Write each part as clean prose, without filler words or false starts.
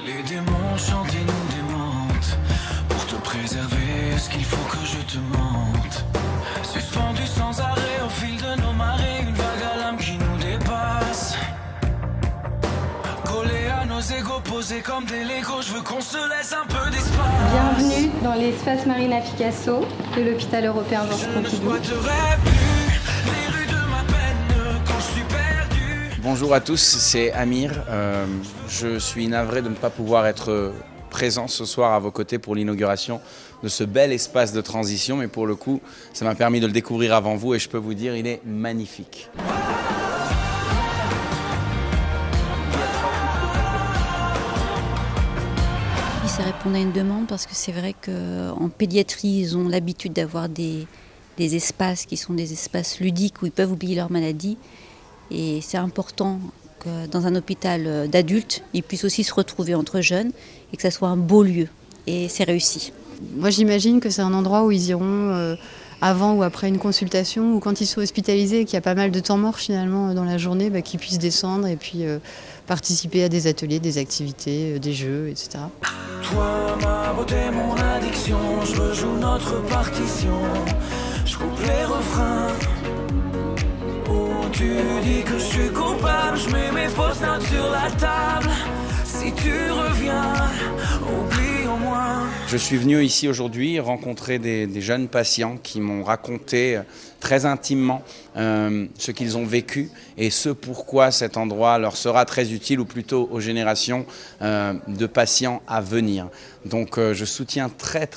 Les démons chantent et nous démentent. Pour te préserver, est-ce qu'il faut que je te mente? Suspendu sans arrêt au fil de nos marées, une vague à l'âme qui nous dépasse. Collé à nos égos, posés comme des Legos, je veux qu'on se laisse un peu d'espace. Bienvenue dans l'espace Marina Picasso de l'hôpital européen Georges Pompidou. Je ne squatterai plus les rues de ma peine quand je suis perdu. Bonjour à tous, c'est Amir. Je suis navré de ne pas pouvoir être présent ce soir à vos côtés pour l'inauguration de ce bel espace de transition, mais pour le coup, ça m'a permis de le découvrir avant vous et je peux vous dire, il est magnifique. Ça répond à une demande parce que c'est vrai qu'en pédiatrie, ils ont l'habitude d'avoir des espaces qui sont des espaces ludiques où ils peuvent oublier leur maladie. Et c'est important que dans un hôpital d'adultes, ils puissent aussi se retrouver entre jeunes et que ça soit un beau lieu. Et c'est réussi. Moi j'imagine que c'est un endroit où ils iront avant ou après une consultation, ou quand ils sont hospitalisés et qu'il y a pas mal de temps mort finalement dans la journée, qu'ils puissent descendre et puis participer à des ateliers, des activités, des jeux, etc. Toi, ma beauté, mon addiction, je rejoue notre partition. Je coupe les refrains. Oh, tu dis que je suis coupable, je mets mes fausses notes sur la table. Si tu reviens, oublie au moins. Je suis venu ici aujourd'hui rencontrer des jeunes patients qui m'ont raconté très intimement ce qu'ils ont vécu et ce pourquoi cet endroit leur sera très utile, ou plutôt aux générations de patients à venir. Donc je soutiens très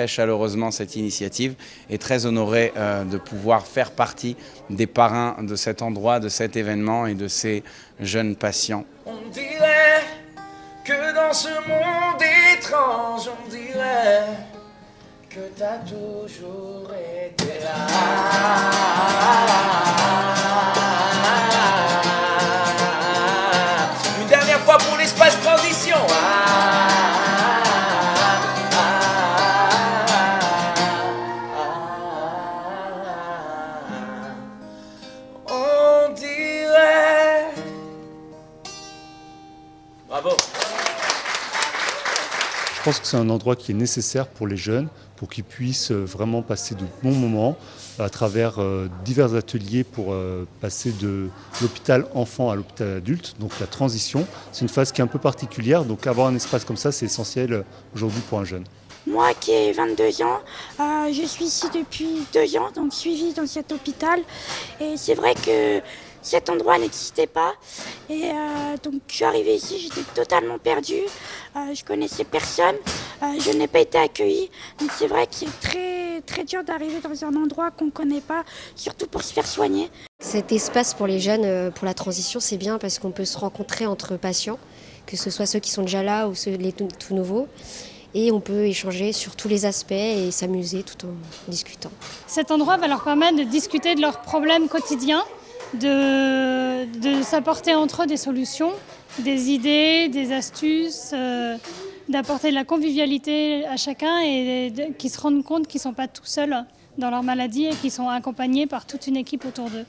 chaleureusement cette initiative et très honoré de pouvoir faire partie des parrains de cet endroit, de cet événement et de ces jeunes patients. On dirait que dans ce monde étrange, on dirait que t'as toujours été là. Une dernière fois pour l'espace transition. On dirait. Bravo. Je pense que c'est un endroit qui est nécessaire pour les jeunes, pour qu'ils puissent vraiment passer de bons moments à travers divers ateliers pour passer de l'hôpital enfant à l'hôpital adulte. Donc la transition, c'est une phase qui est un peu particulière, donc avoir un espace comme ça, c'est essentiel aujourd'hui pour un jeune. Moi qui ai 22 ans, je suis ici depuis 2 ans, donc suivie dans cet hôpital. Et c'est vrai que cet endroit n'existait pas. Et donc je suis arrivée ici, j'étais totalement perdue. Je connaissais personne, je n'ai pas été accueillie. Donc c'est vrai que c'est très dur d'arriver dans un endroit qu'on ne connaît pas, surtout pour se faire soigner. Cet espace pour les jeunes, pour la transition, c'est bien parce qu'on peut se rencontrer entre patients, que ce soit ceux qui sont déjà là ou les tout nouveaux. Et on peut échanger sur tous les aspects et s'amuser tout en discutant. Cet endroit va leur permettre de discuter de leurs problèmes quotidiens, de s'apporter entre eux des solutions, des idées, des astuces, d'apporter de la convivialité à chacun et qu'ils se rendent compte qu'ils ne sont pas tout seuls dans leur maladie et qu'ils sont accompagnés par toute une équipe autour d'eux.